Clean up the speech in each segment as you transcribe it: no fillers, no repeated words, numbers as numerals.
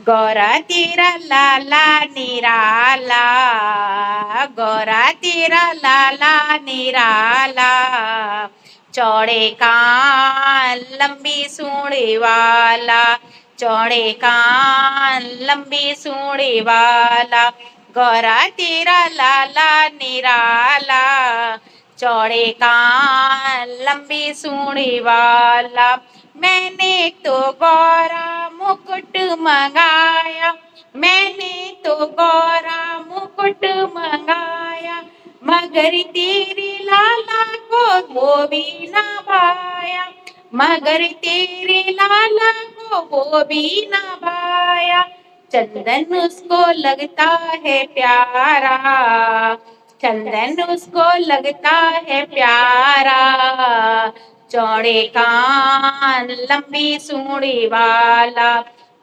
गोरा तेरा लाला निराला, गोरा तेरा लाला निराला, चौड़े कान लंबी सूंड वाला, चौड़े कान लंबी सूंड वाला, गोरा तेरा लाला निराला, चौड़े कान लंबी सूंड वाला। मैंने तो गोरा मुकुट मंगाया, मैंने तो गोरा मुकुट मंगाया, मगर तेरे लाला को वो भी न भाया, मगर तेरे लाला को वो भी न भाया। चंदन उसको लगता है प्यारा, चंदन उसको लगता है प्यारा, चौड़े कान लंबी सूंडी वाला,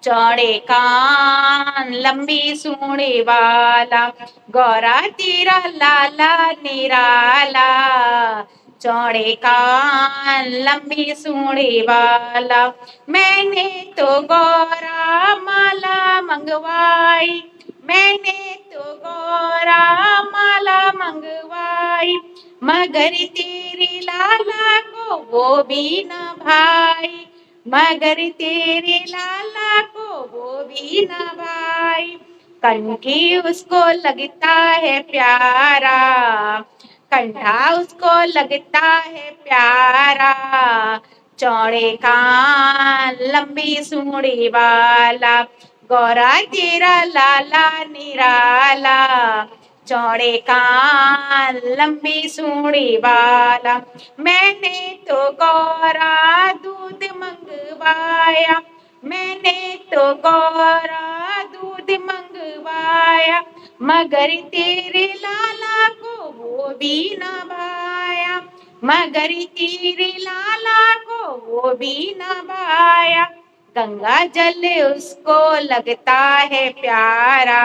चौड़े कान लंबी सूंडी वाला, गोरा तेरा लाला निराला, चौड़े कान लंबी सूंडी वाला। मैंने तो गोरा माला मंगवाई, मैंने तो गोरा माला मंगवाई, मगर तेरे लाला को वो भी न भाई, मगर तेरे लाला को वो भी न भाई। कंठी उसको लगता है प्यारा, कंठा उसको लगता है प्यारा, चौड़े कान लंबी सूंडी वाला, गोरा तेरा लाला निराला, चौड़े कान लंबी सूंडी वाला। मैंने तो गोरा दूध मंगवाया, मैंने तो गोरा दूध मंगवाया, मगर तेरे लाला को वो भी न भाया, मगर तेरे लाला को वो भी न भाया। गंगा जल उसको लगता है प्यारा,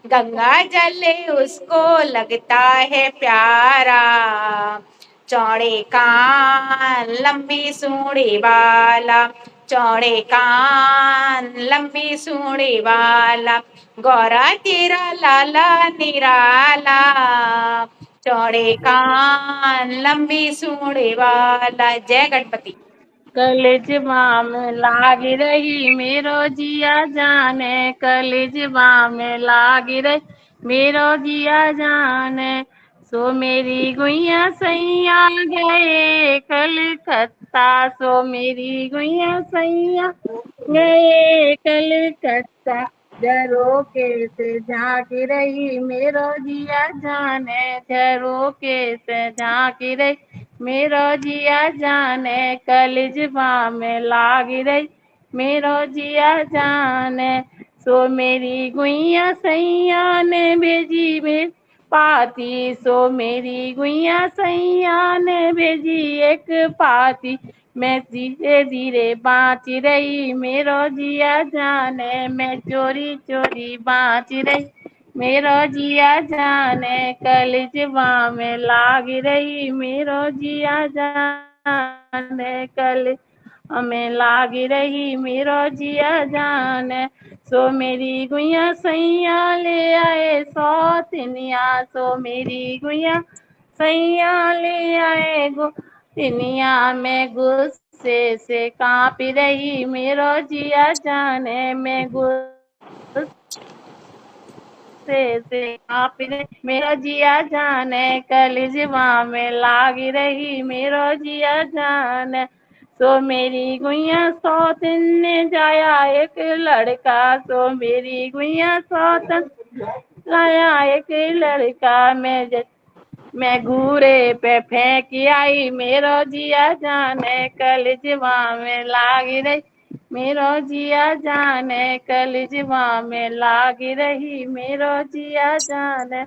गंगा जल उसको लगता है प्यारा, चौड़े कान लंबी सूंडी वाला, चौड़े कान लंबी सूंडी वाला, गोरा तेरा लाला निराला, चौड़े कान लंबी सूंडी वाला। जय गणपति। कलेजवा में लाग रही मेरो जिया जाने, कलेजवा में लाग रही मेरो जिया जाने, सो मेरी गुइया सैया गए कलकत्ता, सो मेरी गुइया सैया गए कलकत्ता, झरोके से झांक रही मेरो जिया जाने, झरोके से झांक रही मेरो जिया जाने, कलिजवा में लाग रही मेरो जिया जाने, सो मेरी गुइया सैया ने भेजी भेज पाती, सो मेरी गुइया सैया ने भेजी एक पाती, मैं धीरे धीरे बाँच रही मेरो जिया जाने, मैं चोरी चोरी बाँच रही मेरो जिया जाने, कलिजवा में लाग रही मेरो जिया जाने, कल हमें लाग रही मेरो जिया जाने, सो मेरी गुइया सैया ले आए सौतनिया, सो मेरी गुइया सैया ले आए गोतनिया, मैं गुस्से से काँप रही मेरो जिया जाने, मैं से आप मेरा जिया जाने, कलिजवा में लाग रही मेरो जिया जाने, सो मेरी गुइया सौतन ने जाया एक लड़का, सो मेरी गुइया सौतन लाया एक लड़का, मैं घूरे पे फेंक आई मेरो जिया जाने, कलिजवा में लाग रही मेरो जिया जाने, कलिजवा में लाग रही मेरो जिया जाने।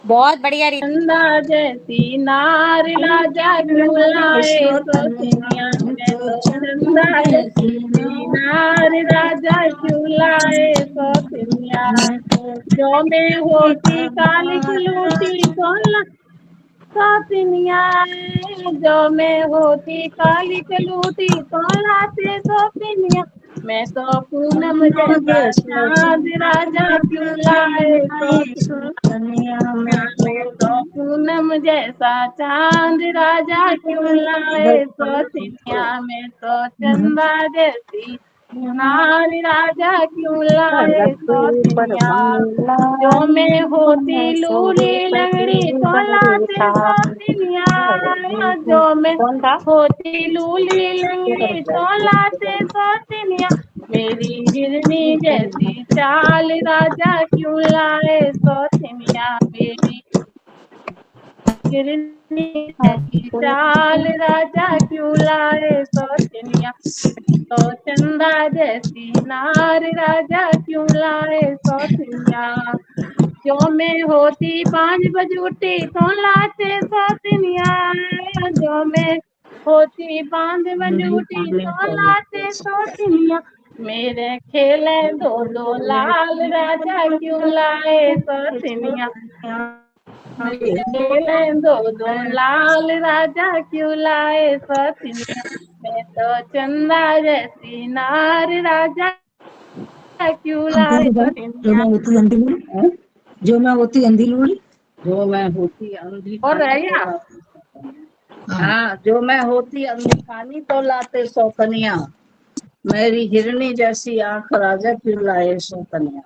बहुत बढ़िया रीति। चंदा जैसी नार राजा झूलाए सोचनिया में, तो चंदा जैसी नार राजा झूलाए सोचनिया, जो में होती काली लूटी सोना सोचनिया, जो में होती काली लूटी सोना से सोचनिया, मैं तो पूनम जैसा चांद राजा क्यों लाए सोचनिया। मैं तो पूनम जैसा चांद राजा क्यों लाए सोचनिया। मैं तो चंदा जैसी नारी राजा क्यों लाए सोचनिया। जो मैं होती लूली लंगड़ी तो लाते सोचनिया। जो मैं कौन था? होती लूली लंगड़ी तो लाते सोचनिया। मेरी हिरनी जैसी चाल राजा क्यों लाए सोचनिया। मेरी हिरनी जैसी चाल राजा क्यों लाए सोचनिया। तो चंदा जैसी नार राजा क्यों लाए सोचनिया। जो मैं होती 5 बजे उठी तो लाते सोचनिया। जो मैं होती 5 बजे उठी तो लाते सोचनिया। मेरे खेले दो दो लाल राजा क्यों लाए सोचनिया। मेरे खेले दो दो लाल राजा क्यों लाए सोचनिया। मैं तो चंदा जैसी नार राजा क्यों लाए जो सोचनिया। मैं होती अंधी लूड़ी, जो मैं होती अंधी लूड़ी, जो मैं होती अंधी और रह कानी तो गया। लाते सौकनिया। हाँ, जो मैं होती अंधी कानी तो लाते सौकनिया। मेरी हिरनी जैसी आंख राजा क्यों लाए सौकनिया।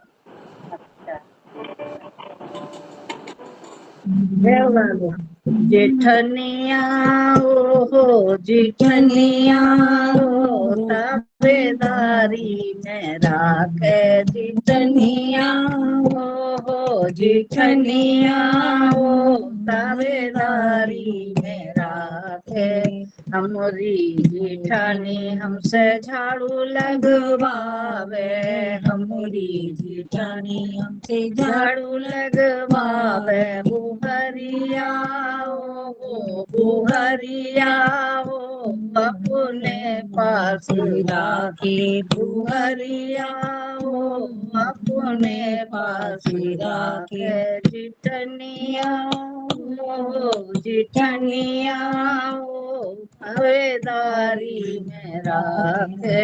जेठनिया ओ हो जेठनिया ओ ताबेदारी में राखे। जेठनिया ओ हो जेठनिया ओ ताबेदारी में राखे। हमारी जेठानी हमसे झाड़ू लगवावे। हमारी जेठानी हमसे झाड़ू लगवावे। बुहरिया ओ बुहरिया ओ अपने पास राखे। बुहरिया ओ अपने पास राखे। जिठनिया ओ जिठनिया ओ हवेदारी में राखे।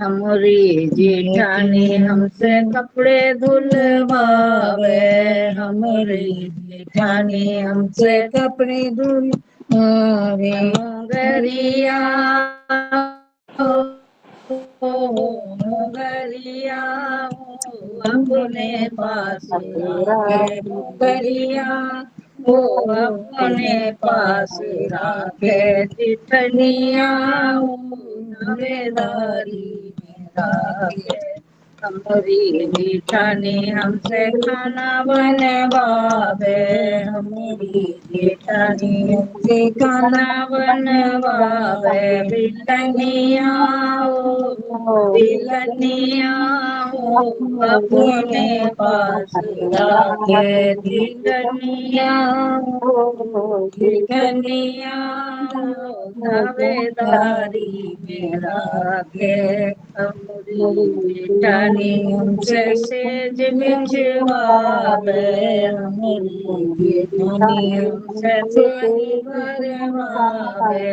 हमारी जेठानी हमसे कपड़े धुलवावे। हमारी जेठानी हमसे कपड़े धुलवावे। मोगरिया मोगरिया अपने पास राखे। मोगरिया वो अपने पास राखे। जिठनिया हवेदारी में राखे। हमारी जेठानी हमसे खाना बनवावे। हमारी जेठानी हमसे खाना बनवावे। बिलनिया ओ बिलनिया ओ अपने पास राखे। बिलनिया बिलनिया ओ दावेदारी में राखे। हमारी जेठानी हमसे सेज बिछवावे। हमारी जेठानी हमसे पानी भरवावे।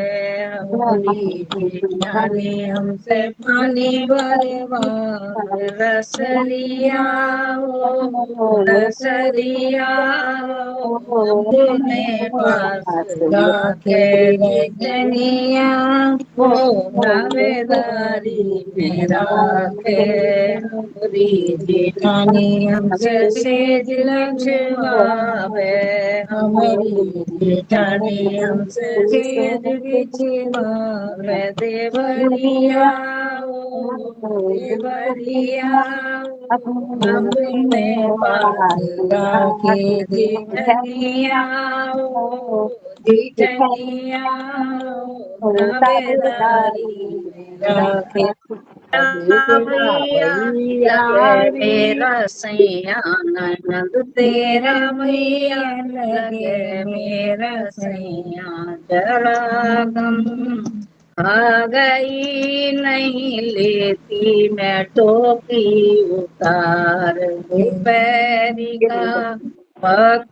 हमारी जेठानी हमसे पानी भरवावे। रसरिया ओ रसरिया ओ अपने पास राखे। जनिया ओ दावेदारी में राखे। हमारी जेठानी हमसे सेज लछवावे। हमारी जेठानी हमसे सेज बिछवावे। देवरिया ओ देवरिया ओ अपने पास राखे। जेठनिया ओ जेठनिया ओ दावेदारी में राखे। भैया लगे मेरा सैया ननद तेरा भैया लगे मेरा सैया। जरा गम आ गई नहीं लेती मैं टोपी उतार दोपहरी का।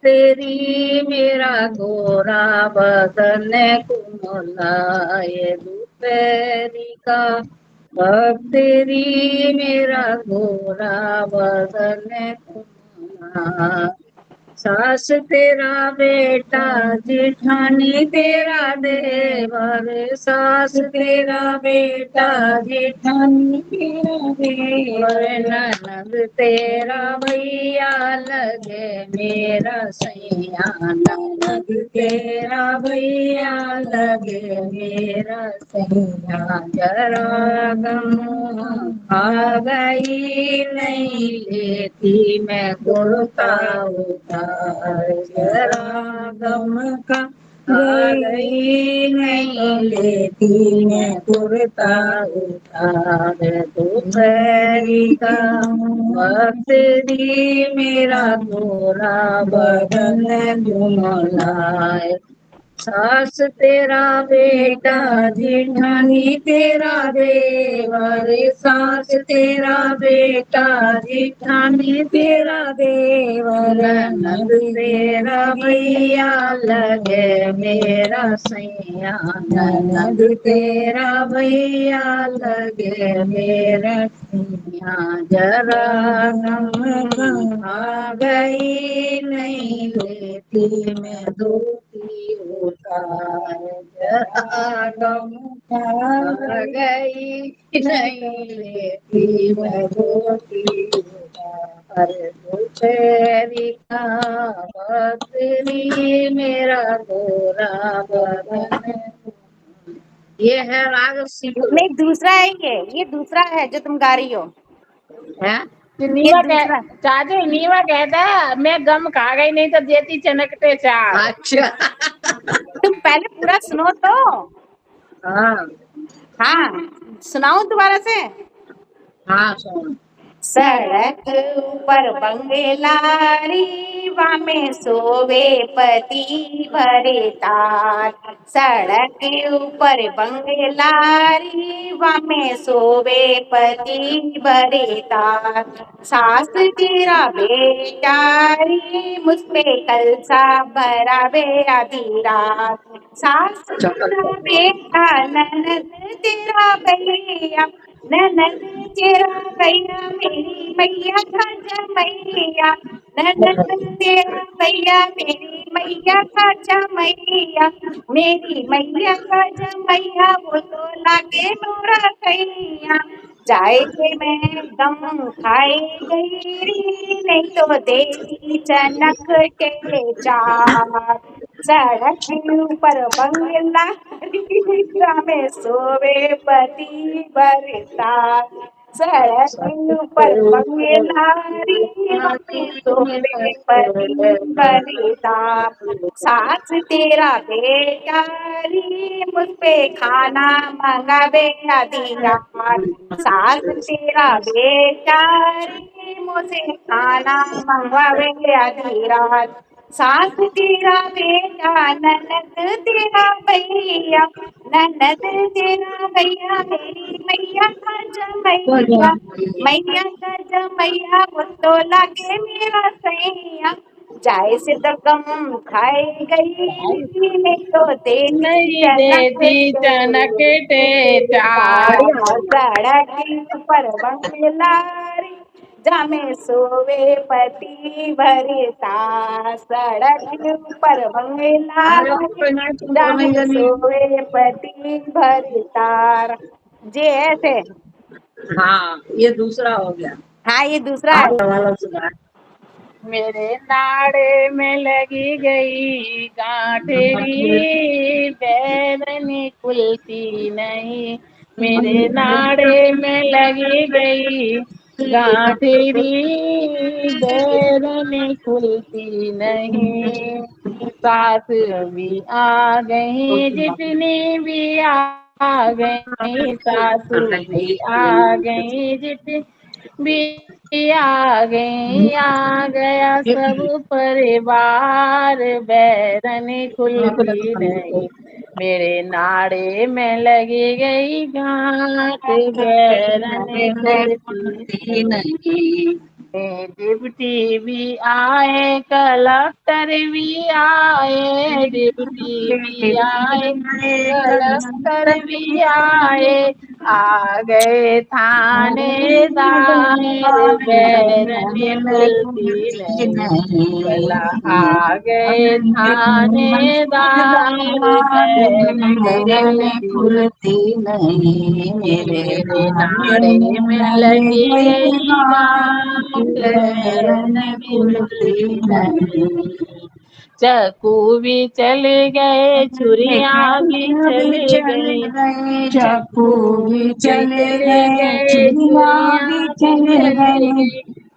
तेरी मेरा गोरा बदन कुमलाए दोपहरी का। अब तेरी मेरा गोरा बदन तुम्हारा, सास तेरा बेटा जिठानी तेरा देवर, सास तेरा बेटा जिठानी तेरा देवर, ननद तेरा भैया लगे मेरा सैया, ननद तेरा भैया लगे मेरा सैया, जरा गम आ गई नहीं लेती मैं कुर्ता उतार, जरा गम का आ गई नहीं लेती मैं कुर्ता उतार, दोपहरी का वक्त दी मेरा गोरा बदन झुमलाए, सास तेरा बेटा जिठानी तेरा देवर, सास तेरा बेटा जिठानी तेरा देवर, नंद तेरा भैया लगे मेरा सैया, नंद तेरा भैया लगे मेरा सैया, जरा गम आ गई नहीं लेती मैं धोती उतार, जरा गम आ गई नहीं लेती मैं धोती उतार, दोपहरी का बकरी मेरा गोरा बदन। ये है राग सिंह नहीं, दूसरा है ये दूसरा है जो तुम गा रही हो। है। ये नीवा दूसरा। चाची नीवा कहता मैं गम खा गई नहीं तो देती चनकते चार। अच्छा। तुम पहले पूरा सुनो तो। हाँ हाँ, सुनाऊं दोबारा से। हाँ सुन। सड़क ऊपर बंगलारी वामे सोवे पति भरे तार, सड़क ऊपर बंगलारी वामे सोवे पति भरे तार, सास तेरा बेटारी मुझ पे कलसा भरावे आधी रात, सास तेरा बेटा ननद तेरा भैया, ननद तेरा भैया मेरी मैया का जमैया, ननद तेरा भैया मेरी मैया का जमैया, मेरी मैया का जमैया वो तो लागे नोरा कैया, जाए के मैं गम खाए गई री नहीं तो देती चनक के चार, सड़क ऊपर बंगला में सोवे पति बरता, सड़क ऊपर बंगलारी में सोवे पति बरता, सास तेरा बेटारी मुझ पे खाना मंगावे आधी रात, सास तेरा बेटारी मुझे खाना मंगवावे आधी रात, सास तेरा बेटा ननद तेरा भैया, ननद तेरा भैया मेरी मैया का जमैया, मैया का जमैया वो तो लागे मेरा सैया, जाए से तो कम खाए गई नहीं तो देती नहीं चनक देती चनकते चार। सड़क पर बंगलारी जामे सोवे पति भरता, सड़क पर बंगलारी जामे सोवे पति भरता। जे ऐसे। हाँ ये दूसरा हो गया। हाँ, ये दूसरा है। आप वाला सुना। मेरे नाड़े में लगी गई गांठेरी बैरनी खुलती नहीं, मेरे नाड़े में लगी गई गांठेरी बैरनी खुलती नहीं, सास भी आ गई जितनी भी आ गई, सासू भी आ गई जितनी भी आ गई, आ गया सब परिवार बैरनी खुलती नहीं, मेरे नाड़े में लगी गई गांठ बैरनी खुलती नहीं। डिप्टी भी आए कलेक्टर भी आए, डिप्टी भी आए कलेक्टर भी आए, आ गए थानेदार बैरनी खुलती नहीं, भला आ गए थानेदार बैरनी खुलती नहीं, मेरे नाड़े में लगी गई गांठ बैरनी खुलती खुलती नहीं। चक्कू भी चले गए, छुरियां भी चले गई, चाकू भी चले गए, चुड़िया छुरियां भी भी चले चली गए, गई,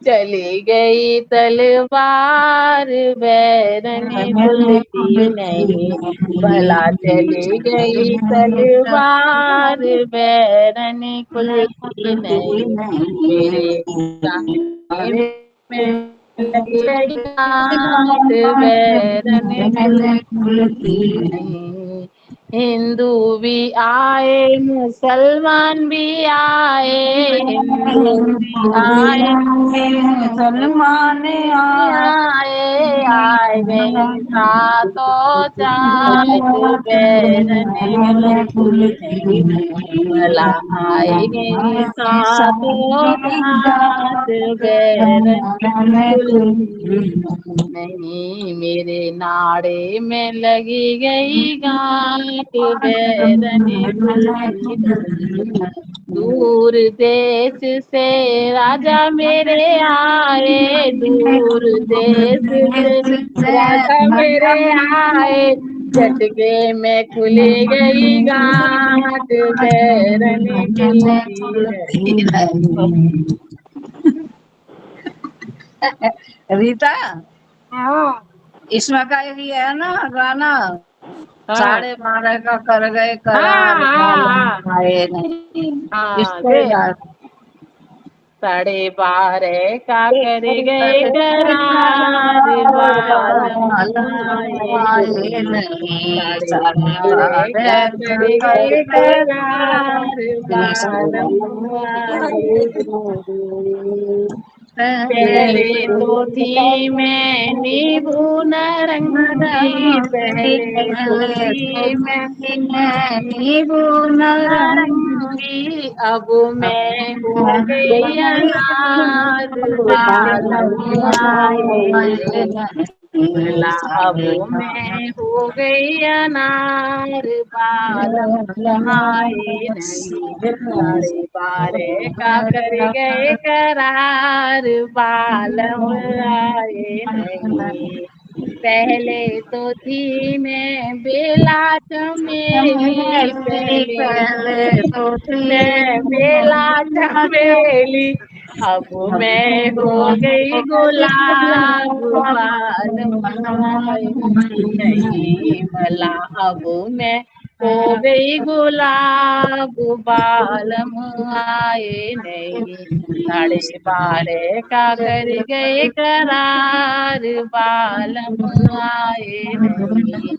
चली गई तलवार बैरनी खुलती नहीं, भला चली गई तलवार बैरनी खुलती नहीं, मेरे गाने में लगी रही गांठ बैरनी खुलती नहीं। हिंदू भी आए, मुसलमान भी आए, हिंदू भी आए, सलमान आए गई सातों जात बैरनी खुलती नहीं, भला आए गई सातों जात बैरनी खुलती नहीं, मेरे नाड़े में लगी गई गांठ बैरनी खुलती नहीं, दूर देश से राजा मेरे आए, दूर देश से राजा मेरे आए, झटके में खुली गई गांठ बैरनी खुलती नहीं। रीता, हाँ इसमें का ये है ना गाना, हाँ 12:30 का कर गए करार, हाँ बालम आए नहीं, हाँ इसको दे याद 12:30 का कर गए करार, बालम आए नहीं, 12:30 का कर गए करार, बालम आए नहीं। पहले तो थी मैं नींबू नारंगी, पहले तो थी मैं नींबू नारंगी, अब मैं हो गई अनार, बालम आए नहीं, भला अब मैं हो गई अनार, बालम आए नहीं, 12:30 का कर गए करार, बालम आए नहीं। पहले तो थी मैं बेला चमेली, पहले पहले तो मैं बेला चमेली, अब मैं हो गई गुलाब, बालम आए नहीं, भला अब मैं हो गई गुलाब, बालम आए नहीं, 12:30 का कर गए करार, बालम आए नहीं।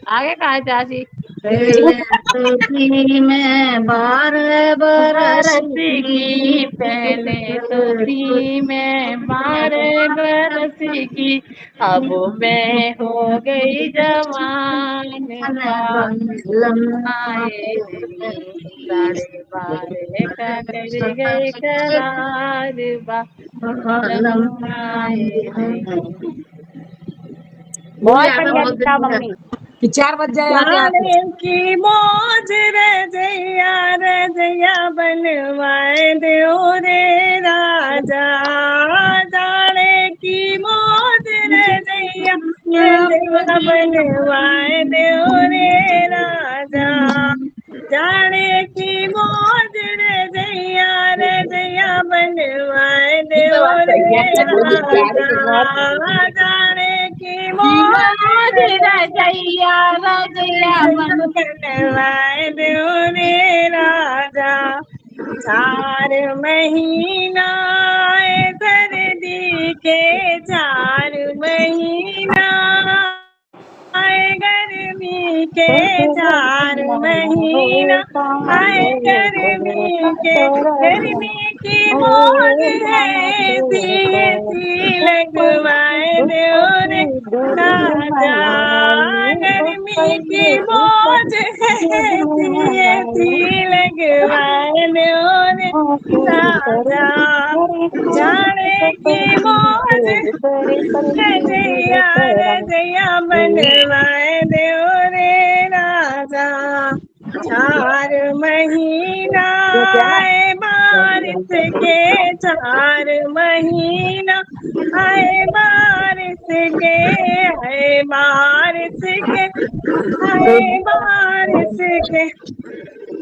आगे कहा चाची? पहले तो थी मैं 12 बरस बरस की, पहले तो थी मैं 12 बरस की, अब मैं हो गई जवान, बालम आए नहीं, 12:30 का कर गए करार, बालम आए नहीं। बहुत बढ़िया रीता मम्मी। कि 4 बज जाए आते आते। जाने की मौज रजैया बनवाए दो रे राजा, जाने की मौज रजैया बनवाए दो रे राजा, जाने की मौज रजैया बनवाए दो रे राजा, जाने की मौज रजैया बनवाए दो रे राजा, 4 महीना सर्दी के, 4 महीना गर्मी के, 4 महीना गर्मी की मौज है, सी लगवाए दो रे राजा, गर्मी जाने की मौज है ऐसी लगवाने रे राजा, जाने की मौज रजैया रजैया बनवाए दे रे राजा, 4 महीना आए बारिश के, 4 महीना आए बारिश के, आए बारिश के, आए बारिश के,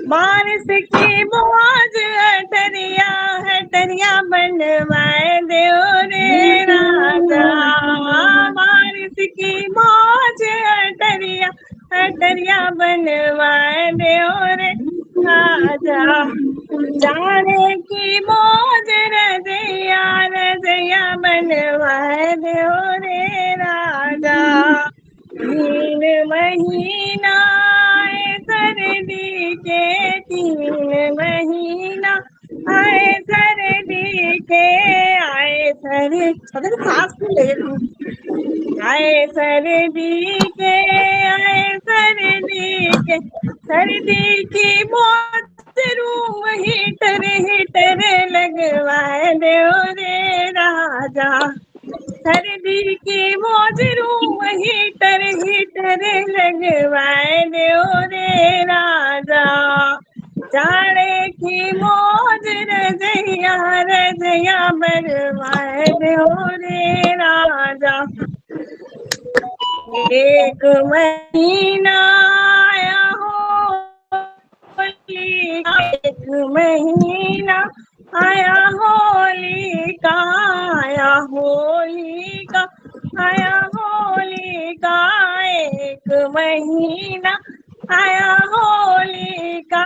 बारिश की मौज हटरिया हटरिया बनवाए दे रे राजा, बारिश की मौज हटरिया हटरिया बनवाए दे रे राजा, जाने की मौज रजैया रजैया बनवाए दे रे राजा, 3 महीना आए सर्दी के, 3 महीना आए सर्दी के, आए सर्दी सांस ले, आए सर्दी के, आए सर्दी के, सर्दी की मौत रूम हीटर हीटर लगवाए दे रे राजा, सर्दी की मौज रूम हीटर हीटर लगवाए दे रे राजा, जाड़े की मौज रजैया रजैया बनवाए दे रे राजा, 1 महीना आया होली का, 1 महीना आया होली का, आया होली का, आया होली का, 1 महीना आया होली का,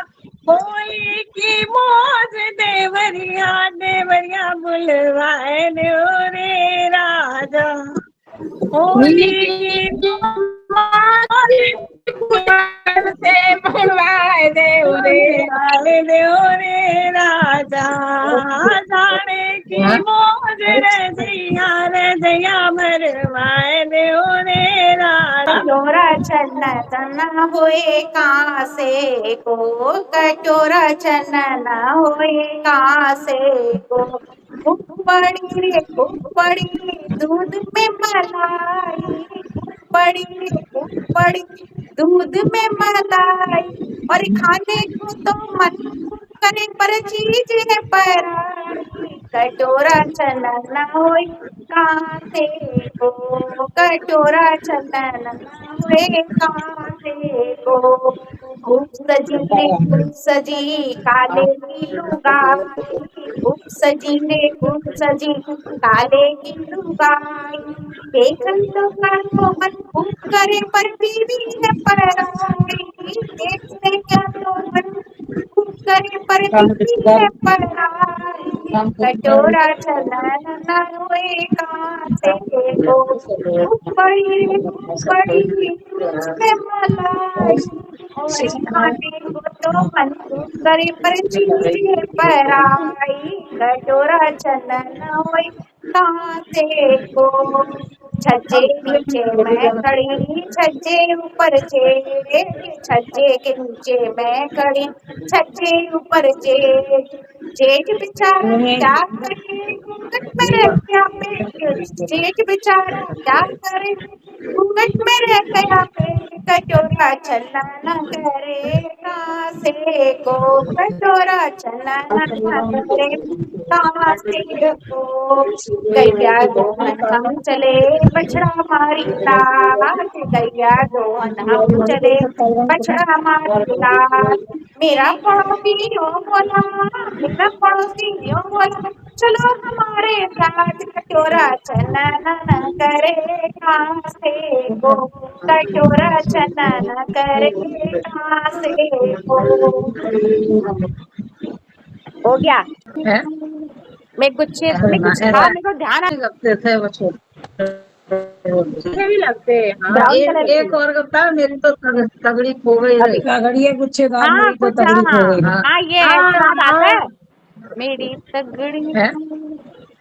होली की मौज देवरिया देवरिया बुलवाए दे रे राजा, होली की मौज से बुलवाए दे रे राजा, जाने की मौज रजैया रजैया भरवाए दे रे राजा, कटोरा चंदन होए कासे को, कटोरा चंदन होए कासे को, कुपड़ी रे कुपड़ी दूध में मलाई, कुपड़ी रे कुपड़ी दूध में मलाई, और खाने को तो मन करे पर चीज है पराई, कटोरा चंदन होए कासे को, कटोरा चंदन होए कासे को, खूब सजी रे खूब सजी काले की लुगाई, खूब सजी रे खूब सजी काले की लुगाई, देखन तो कानो मन खूब करे पर बीवी है पराई, देखने का तो मन खूब करे पर बीवी है पराई, कटोरा चंदन होए कासे को, ऊपरी रे ऊपरी दूध में मलाई, और खाने को तो मन खूब करे पर चीज है पराई, कटोरा चंदन होए कासे को, छज्जे नीचे मैं खड़ी छज्जे ऊपर जेठ, छज्जे के नीचे मैं खड़ी छज्जे ऊपर जेठ, जेठ बेचारा क्या करे घूंघट में रह गया पेट, जेठ बेचारा क्या करे घूंघट में रह गया पेट, कटोरा चंदन करे कासे को, कटोरा चंदन करे कासे को, गैया दोहन हम चले बछड़ा मारी लाल, गैया दोहन हम चले बछड़ा मारी लाल, मेरा पड़ोसी यो बोला, मेरा पड़ोसी यो बोला, चलो हमारे साथ, कटोरा चंदन करे कासे को, कटोरा चंदन करे कासे को, हो गया। मैं कुछ हाँ मेरे को ध्यान लगते थे वो छोटे भी लगते हैं, हाँ। एक और बता, मेरी तो तगड़ी खो गई है, तगड़ी है कुछ हाँ तो कुछ तगड़ी खो गई। हाँ ये ऐसे याद आता है, मेरी तगड़ी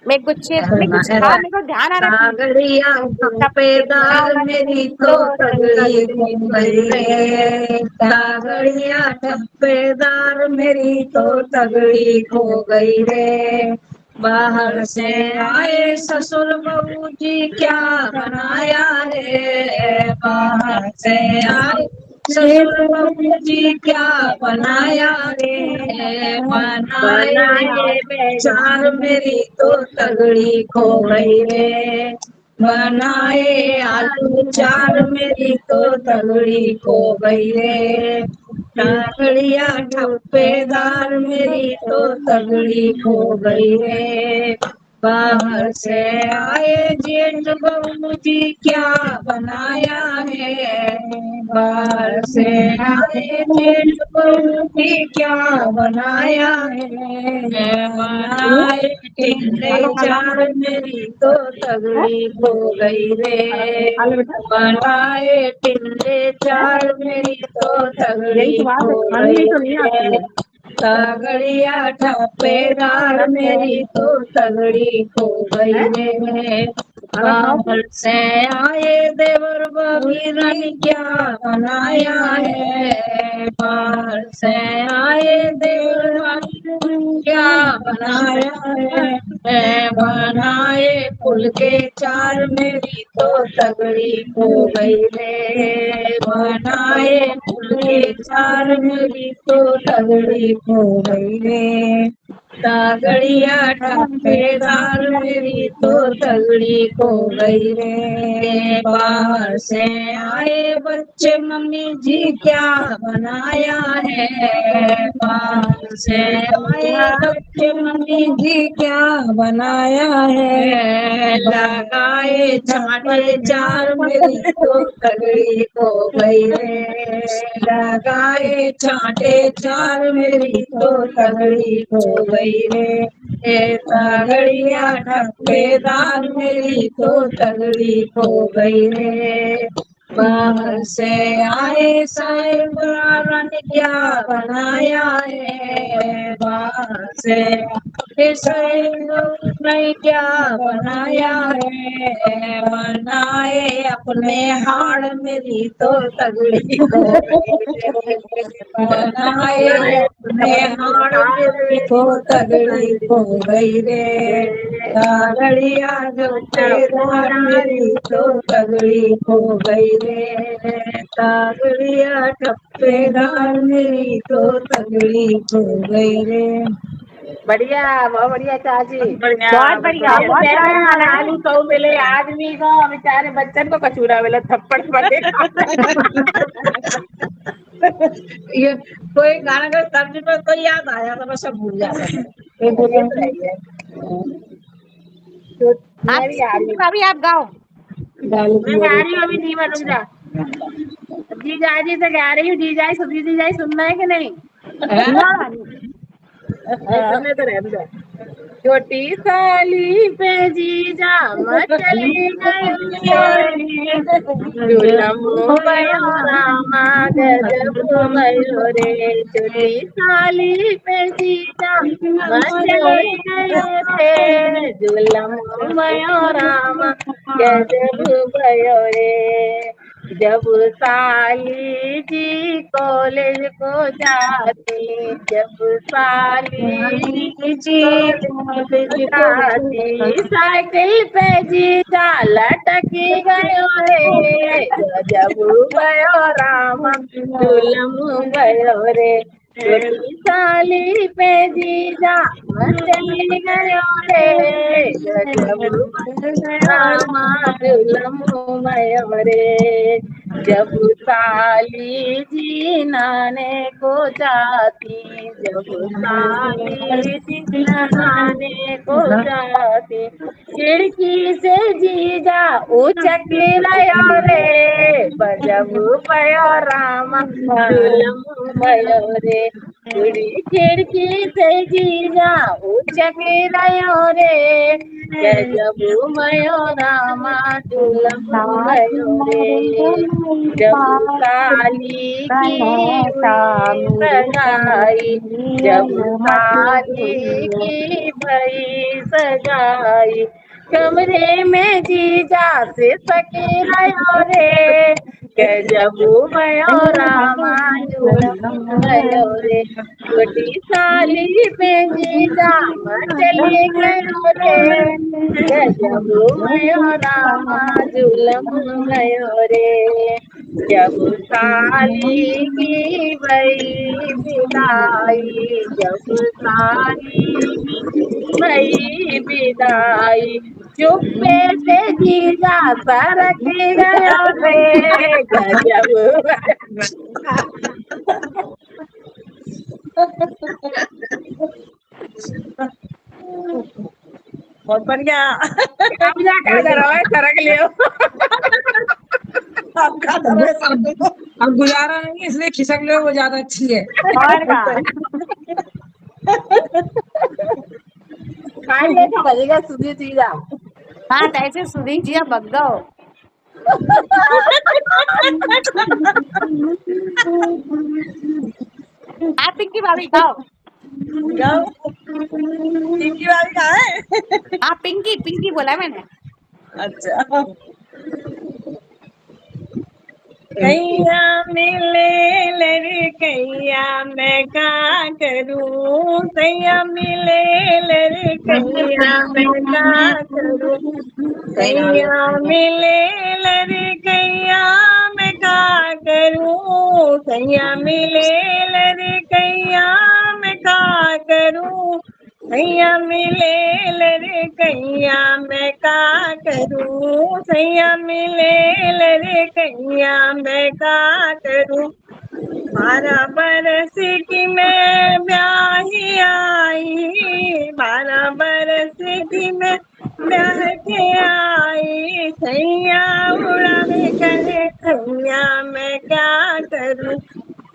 मैं कुछ हाँ मेरे को ध्यान आ रहा है। तगड़िया ठप्पेदार मेरी तो तगड़ी हो गई रे, तगड़िया ठप्पेदार मेरी तो तगड़ी हो गई रे। बाहर से आए ससुर बहू जी क्या बनाया रे, बाहर से आए ससुर बहू जी क्या बनाया रे, बनाए चार मेरी तो तगड़ी खो गई रे, बनाए आलू चार मेरी तो तगड़ी खो गई रे, तगड़िया ठप्पेदार मेरी तो तगड़ी खो गई रे। बाहर से आए जेठ बहू जी क्या बनाया है, बाहर से आए जेठ बहू जी क्या बनाया है, बनाए टिंडे चार मेरी तो तगड़ी हो गई रे, बनाए टिंडे चार मेरी तो तगड़ी हो गई रे, तगड़िया ठप्पेदार मेरी तो तगड़ी हो गई रे। बाहर से आए देवर बबीरन क्या बनाया है, बाहर से आए देवर बबीरन क्या बनाया है, बनाए फुल के चार मेरी तो तगड़ी हो गई रे, बनाए फुल के चार मेरी तो तगड़ी हो गई रे, तगड़िया ठप्पेदार मेरी तो तगड़ी हो गई रे। बाहर से आए बच्चे मम्मी जी क्या बनाया है, बाहर से आए बच्चे मम्मी जी क्या बनाया है, लगाए चाटे चार मेरी तो तगड़ी हो गई रे, लगाए चाटे चार मेरी तो तगड़ी हो गई रे, तगड़िया ठप्पेदार मेरी तो तगड़ी हो गई रे। बाहर से आए साहेब ने क्या बनाया है, बाहर से आए साहेब ने क्या बनाया है, बनाए अपने हाड़ मेरी तो तगड़ी हो गई रे, बनाए अपने हाड़ मेरी तो तगड़ी हो गई रे, तगड़िया ठप्पेदार मेरी तो तगड़ी हो गई रे, तगड़िया ठप्पेदार मेरी तो तगड़ी हो गई रे। बढ़िया, बहुत बढ़िया चाची, बहुत बढ़िया, बहुत बढ़िया। आलू 100 मिले आदमी को, बेचारे बच्चन को कचूरा मिला थप्पड़ पड़े। ये कोई गाना का तर्ज पर तो याद आया था, बस अब भूल जाता है। ये बोलिए तो है। आप अभी आप गाओ। मैं गा रही हूँ अभी, धीमा रुक जा। जीजा जी से गा रही हूँ, जीजाई सुधी जीजाई सुनना है कि नहीं? सुनने तो रहने दो। छोटी साली पे जीजा मचली गई, जुलम भयो रामा गजब भयो रे, छोटी साली पे जीजा मचली गई रे, जुलम भयो रामा गजब भयो रे, जब साली जी कॉलेज को जाती, जब साली जी कॉलेज जाती, साइकिल पे जीजा लटकी गयो रे, जब भयो रामा जुलम भयो रे, छोटी साली पे जीजा मचली गयो रे, जब रामा जुलम भयो रे, जब साली जी नहाने को जाती, जब साली जी नहाने को जाती, खिड़की से जीजा उचकी लयो रे, जब भयो रामा जुलम भयो रे, खिड़की से जीजा उचकी लयो रे, जब भयो रामा जुलम भयो रे, जब साली की हुई सगाई, जब साली की भई सगाई, कमरे में जीजा से सके रहो रे, जब भयो रामा झूलम भयो रे, छोटी साली पे जीजा चले गयो रे, जब भयो रामा झूलम भयो रे, जब साली की भई विदाई, जब साली की भई विदाई, चुप्पे से जीजा सरक गयो रे, गजब। बहुत बढ़िया। कब्जा का जरा सरक लियो। आपका अब गुजारा नहीं इसलिए खिसक लो, वो ज्यादा अच्छी है। और का खाई ले तो बजेगा सुधी जीजा। हाँ तैसे सुधी जिया बग गओ। आप पिंकी भाभी खाओ। पिंकी वाली कहाँ है? हाँ पिंकी पिंकी बोला मैंने। अच्छा। कैया मिले लड़कैया मैं का करूं, कैया मिले लड़कैया मैं का करूं, कैया मिले लड़कैया मैं का करूं, कैया मिले लड़कैया मैं का करूं, कैया मिले लड़कैया मैं का करूं, कैया मिले लड़कैया मैं का करूं, 12 बरस की मैं ब्याही आई, 12 बरस की मैं ब्याह के आई, सैया उड़ावे करे खैया मैं क्या करूं,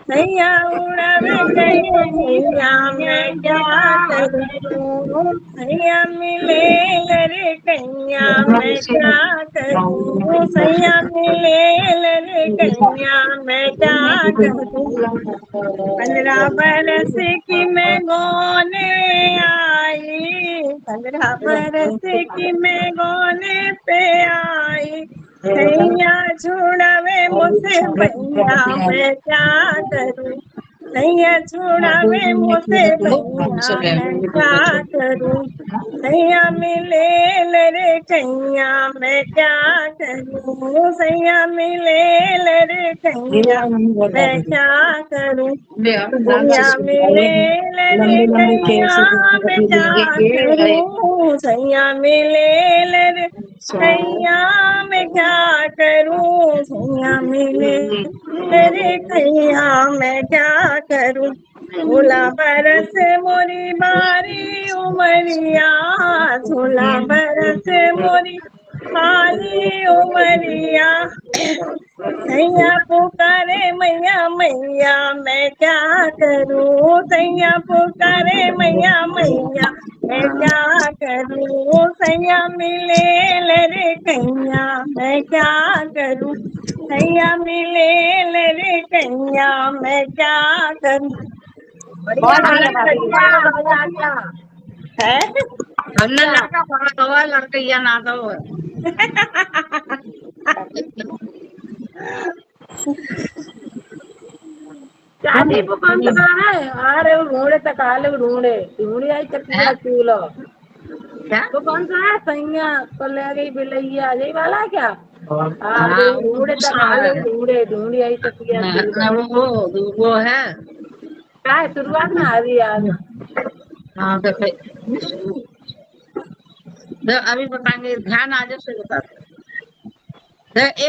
सैया उड़ावे करे खैया मैं क्या करूं, सैया मिले लड़कैया मैं क्या करूं, सैया मिले लड़कैया मैं क्या करूं, 15 बरस की मैं गोने आई, 15 बरस की मैं गोने पे आई, सैया छुड़ावे मुझसे भैया मैं क्या करूं, सैया छुड़ावे मुझसे भैया मैं क्या करूं, सैया मिले लड़कैया मैं क्या करूं, सैया मिले लड़कैया मैं क्या करूं, सैया मिले लड़कैया मैं क्या करूं, सैया मिले लड़कैया मैं क्या करूं, सैया मिले लड़कैया मैं क्या करूं, 16 बरस मोरी बारी उमरिया, 16 बरस मोरी बारी उमरिया, सैया पुकारे मैया मैया मैं क्या करूं, सैया पुकारे मैया मैया मैं क्या करूं, सैया मिले लड़कैया मैं क्या करूं, सैया मिले लड़कैया मैं क्या करूं। बहुत बढ़िया भाभी। है हमने लड़का पढ़ा हुआ लड़कैया ना तो चाची को कौन सा गाना है? आ रहे ढूंढे तक आले ढूंढे ढूंढी आई चकिया चूलो। क्या तो कौन सा है? सैया तो ले गई बिलैया यही वाला है क्या? आ रहे ढूंढे तक आले ढूंढे ढूंढी आई चकिया चूलो। वो है क्या है शुरुआत में आ रही है? हाँ तो अभी बताएंगे, ध्यान आज से बताते।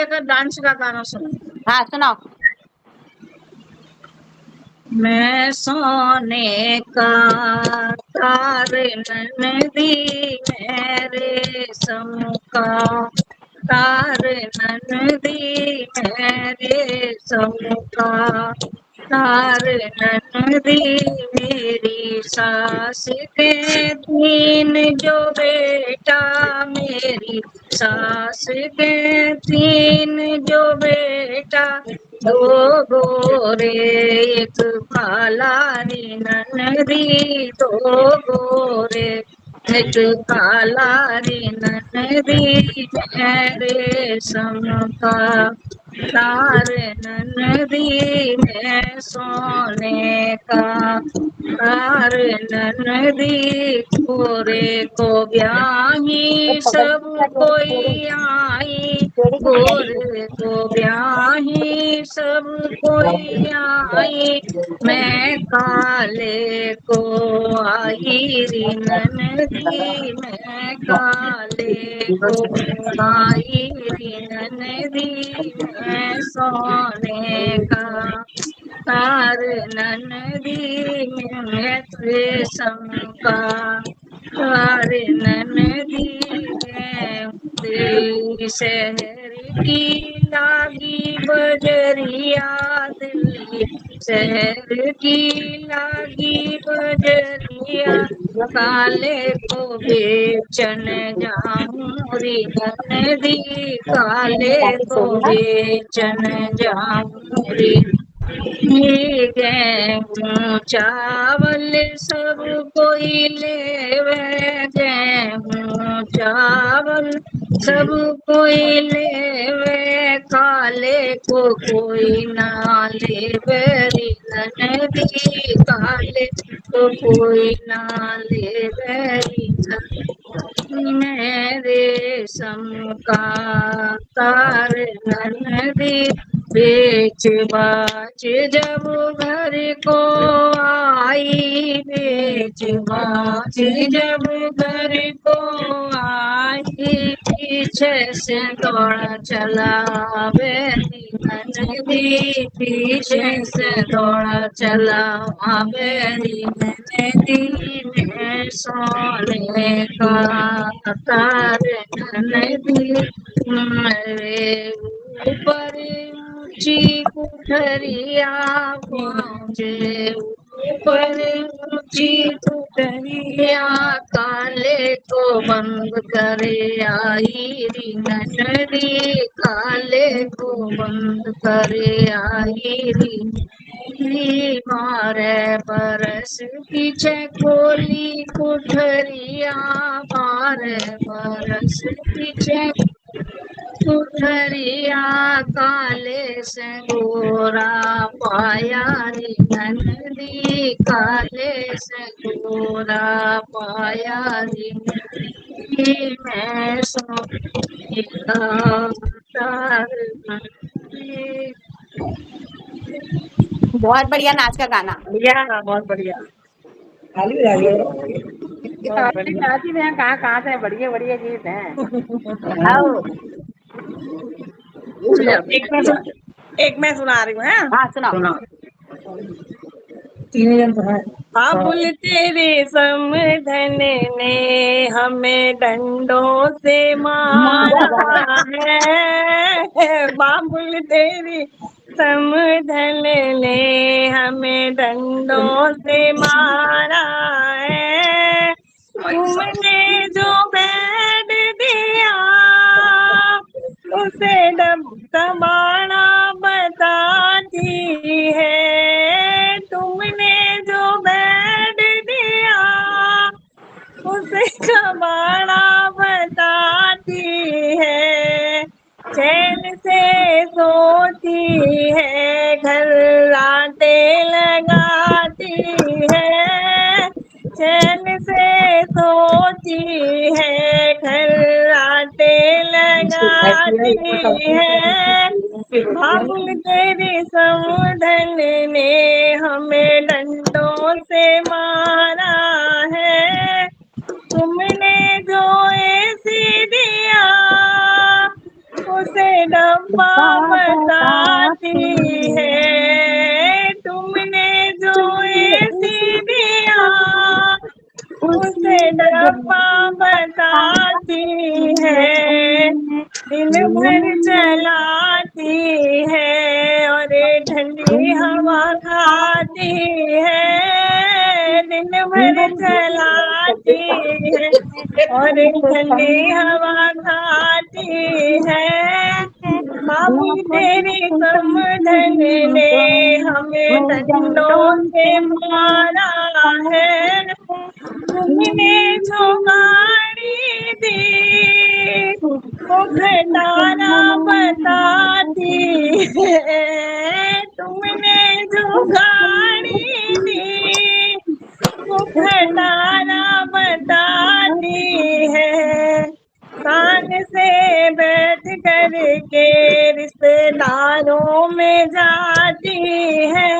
एक डांस का गाना सुनो। हाँ सुनाओ। मैं सोने का तार ननदी मेरे सम का तार ननदी मेरे सम का तार ननदी मेरी सास के तीन जो बेटा मेरी सास के तीन जो बेटा दो गोरे एक काला रे ननदी, दो गोरे एक काला रे ननदी, मेरे समका तार ननदी में सोने का तार ननदी, गोरे को ब्याही सब कोई आई, गोरे को ब्याही सब कोई आई, मैं काले को आई री ननदी, मैं काले को आई री ननदी, मैं सोने का तार ननदी में रेशम का तार ननदी में तेरी शहर की लागी बजरिया, दिल्ली शहर की लागी बजरिया, काले को बेचन जाऊं री ननदी, काले को बेचन जाऊं री, ये गेहूं चावल सब कोई लेवे, गेहूं चावल सब कोई लेवे, काले को कोई ना लेवे री ननदी, काले को कोई ना लेवे री मेरे सम का तार ननदी, बेच बाच जब घर को आई, बेच बाच जब घर को आई, पीछे से दौड़ा चला बेरी ननदी, पीछे से दौड़ा चला बेरी ननदी, में सोने का तार ननदी, मेरे ऊपर ऊंची कुठरिया पहुँचे, ऊपर ऊंची कुठरिया, काले को बंद करे आई री ननदी, काले को बंद करे आई री, मारे बरस पीछे खोली कुठरिया, मारे बरस पीछे कुठरिया, काले से गोरा पाया रे ननदी, काले से गोरा पाया रे ननदी, मैं सोने का तार ननदी। बहुत बढ़िया नाच का गाना। बढ़िया, बहुत बढ़िया। आती हैं कहाँ से बढ़िया बढ़िया गीत हैं। आओ, एक मैं सुना रही हूँ। हाँ सुनाओ। बाबुल तेरे समधन ने हमें डंडों से मारा है, बाबुल तेरी समधन ने हमें डंडों से मारा है, तुमने जो बैठ दिया उसे दबाना बताती है, तुमने जो बैठ दिया उसे दबाना बताती है, चैन से सोती है घर राते लगाती है, चैन से सोती है घर राते लगाती है, बाबुल तेरी समधन ने हमें डंडों से मारा है, तुमने जो ऐसी दिया उसे डब्बा बताती है, तुमने जो ऐसी दिया उसे डब्बा बताती है, दिन भर चलाती है और ठंडी हवा खाती है, दिन भर चलाती है और ठंडी हवा खाती है, बाबू तेरी समधन ने हमें डंडों से मारा है, तुमने जो गाड़ी दी वो घटाना बताती है, तुमने जो गाड़ी दी वो घटाना बताती है। कान से बैठ कर के रिश्तेदारों में जाती है,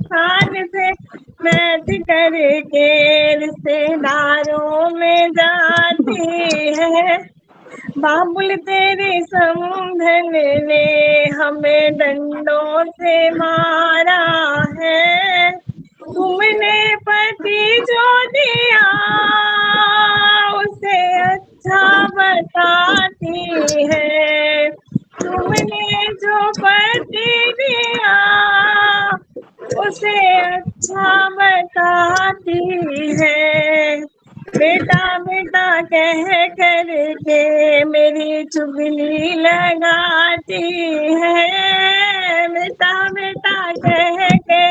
कान से बैठ कर के रिश्तेदारों में जाती है। बाबुल तेरी समधन ने हमें डंडों से मारा है, तुमने पति जो दिया उसे अच्छा बताती है, तुमने जो पति दिया उसे अच्छा बताती है। बेटा बेटा कह कर के मेरी चुगली लगाती है, बेटा बेटा कह के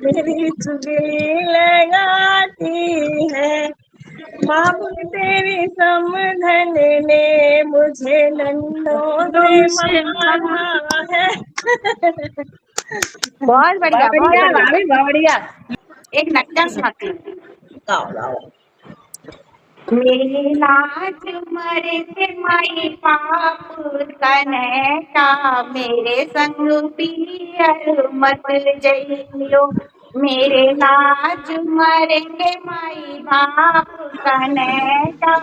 मेरी चुगली लगाती है। बाबू तेरी समधन ने मुझे डंडों से मारा है। बहुत बढ़िया, बहुत बढ़िया बढ़िया। भाभी बढ़िया। एक नक्का सुनाती हूँ। गाओ गाओ। मेरी लाज मरे थे माई पाप कनेटा, मेरे संग पियर मत जइयो। मेरे लाज मरेंगे माई बाप कनेटा,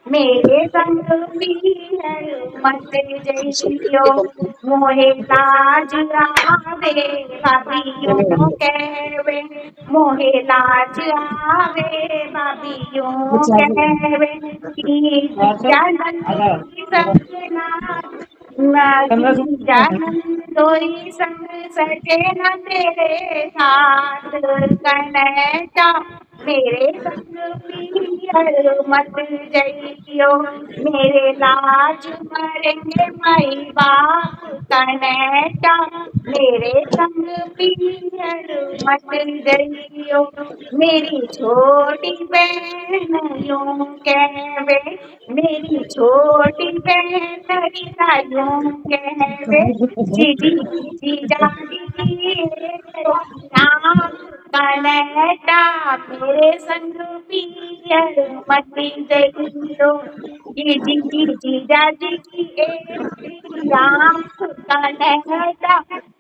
मेरे संग पियर मत जइयो। मोहे लाज आवे भाभीयों कहवे, मोहे लाज आवे भाभीयों कहवे, कि जानन दोई संग सटे न तेरे साथ कनेटा, मेरे संग पियर मत जइयो। मेरे लाज मरेंगे माई बाप कनेटा, मेरे संग पियर मत जइयो। मेरी छोटी बहन यूं कहवे, मेरी छोटी बहन रीता यूं कहवे, जीजी जीजा जी नाम कनेटा, मेरे संग पियर मत जइयो। जीजी जीजा जी राम कनेटा,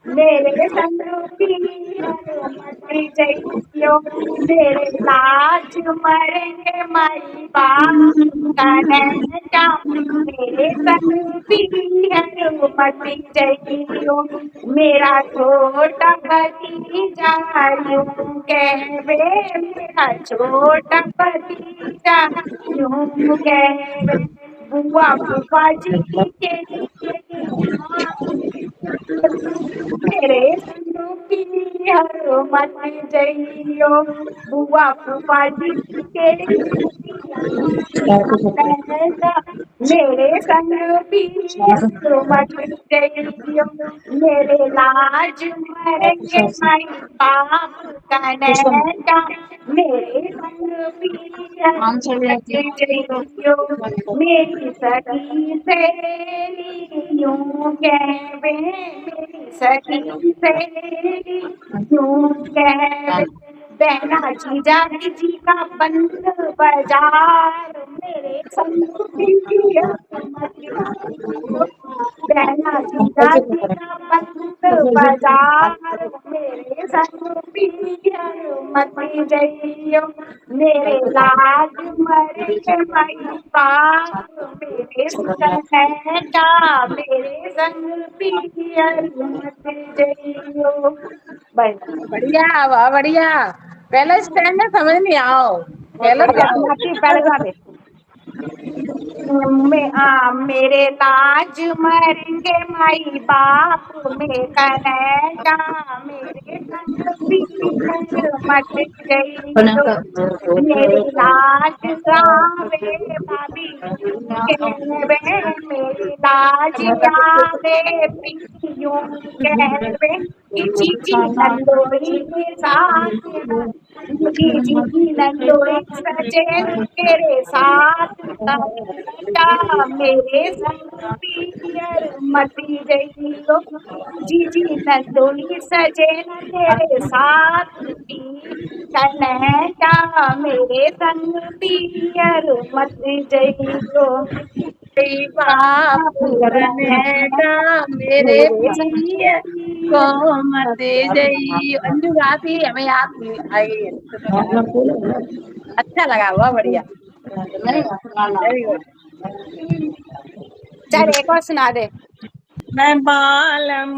मेरे संग पियर मत जइयो। मेरे लाज मरेंगे माई बाप कनेटा, मेरे संग पियर मत जइयो। मेरा छोटा भतीजा यूं कहवे, मेरा छोटा भतीजा यूं कहवे, बुआ फूफा जी के मेरे संग पियर मत जइयो। बुआ फूफा जी के मेरे संग पियर मत जइयो। मेरे लाज मरेंगे माई बाप कनेटा, मेरे संग पियर मत जइयो। मेरी सखी सहेली यूं कहवे, मेरी सखी सहेली यूं कहवे, बहना जीजा जी का बंद बाजार, मेरे संग पियर मत जइयो। बहना जीजा जी का बंद बाजार, मेरे संग पियर मत जइयो। मेरे लाज मरेंगे माई बाप मेरे कनेटा, मेरे संग पियर मत जइयो। बढ़िया वाह बढ़िया। पहले स्टैंड में समझ नहीं आओ, पहले सुनाती हूँ, पहले सुना दे। मेरे लाज मरेंगे माई बाप में कनेजा मेरे संग पीर मत गई मेरी लाज गावे भाभी कहवे मेरी लाज गावे पियो कहवे कि चीची नंदोरी के साथ जी नंदोरी सजेन तेरे साथ कनेजा मेरे संग पियर मती जइयो जी नंदोरी सजेन तेरे साथ कनेजा मेरे संग पियर मत जइयो बाप कनेजा मेरे पिया को मत जइयो। अंजू गाती हमें याद नहीं आई। अच्छा लगा, हुआ बढ़िया। Very good. चल एक और सुना दे। मैं बालम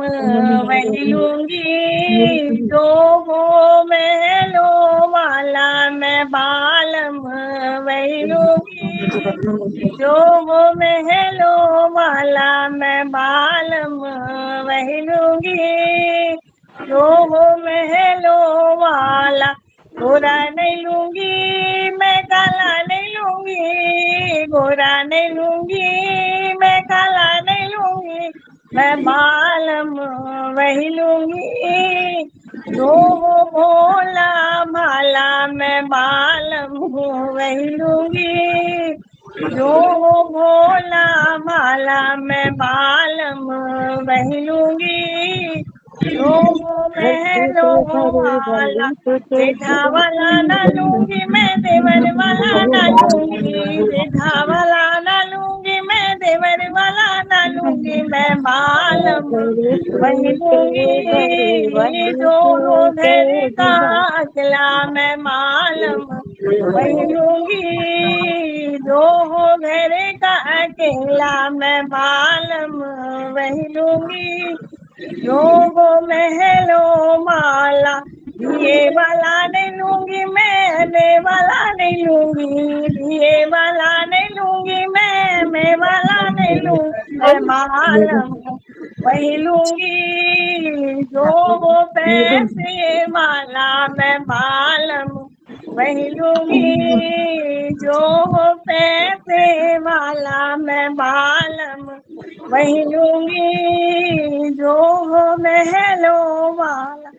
वही लूंगी जो वो महलों वाला मैं बालम वही लूंगी जो वो महलों वाला मैं बालम वही लूंगी जो वो महलों वाला गोरा नहीं लूंगी मैं काला नहीं लूंगी गोरा नहीं लूंगी मैं काला नहीं लूंगी मैं बालम वही लूंगी जो वो भोला भाला मैं बालम वही लूंगी जो वो भोला भाला मैं बालम वही लूंगी जो वो महलों वाला जेठा वाला ना लूंगी मैं देवर वाला ना लूंगी जेठा वाला ना लूंगी मैं देवर वाला ना लूंगी मैं बालम वही लूंगी जो वो घर का अकेला मैं बालम वही लूंगी जो हो घर का अकेला मैं बालम वही लूंगी जो वो महलों माला दिए वाला नहीं लूंगी मैं दे वाला नहीं लूंगी दिए वाला नहीं लूंगी मैं वाला नहीं लूंगी मैं बालम वही लूंगी जो वो पैसे वाला मैं बालम वही लूंगी जो वो पैसे वाला मैं बालम वही लूंगी जो हो महलों वाला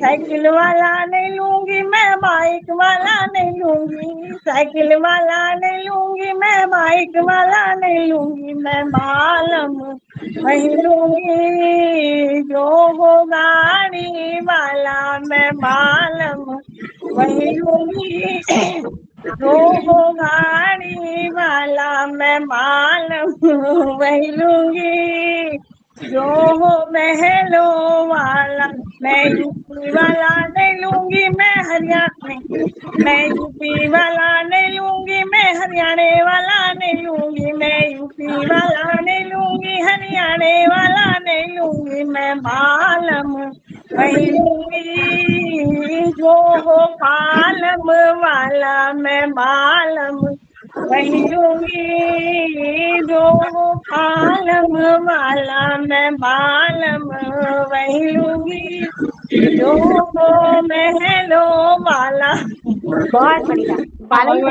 साइकिल वाला नहीं लूंगी मैं बाइक वाला नहीं लूंगी साइकिल वाला नहीं लूंगी मैं बाइक वाला नहीं लूंगी मैं बालम वही लूंगी जो हो गाड़ी वाला मैं बालम वही लूंगी जो हो गाड़ी वाला मैं बालम वही लूंगी जो हो महलों वाला मैं यूपी वाला नहीं लूंगी मैं हरियाणा मैं यूपी वाला नहीं लूंगी मैं हरियाणा वाला नहीं लूंगी मैं यूपी वाला नहीं लूंगी हरियाणा वाला नहीं लूंगी मैं बालम वही लूंगी जो हो पालम वाला मैं बालम वही लूंगी जो हो पालम वाला मैं बालम वही लूंगी जो हो महलों वाला। बहुत बढ़िया। बालम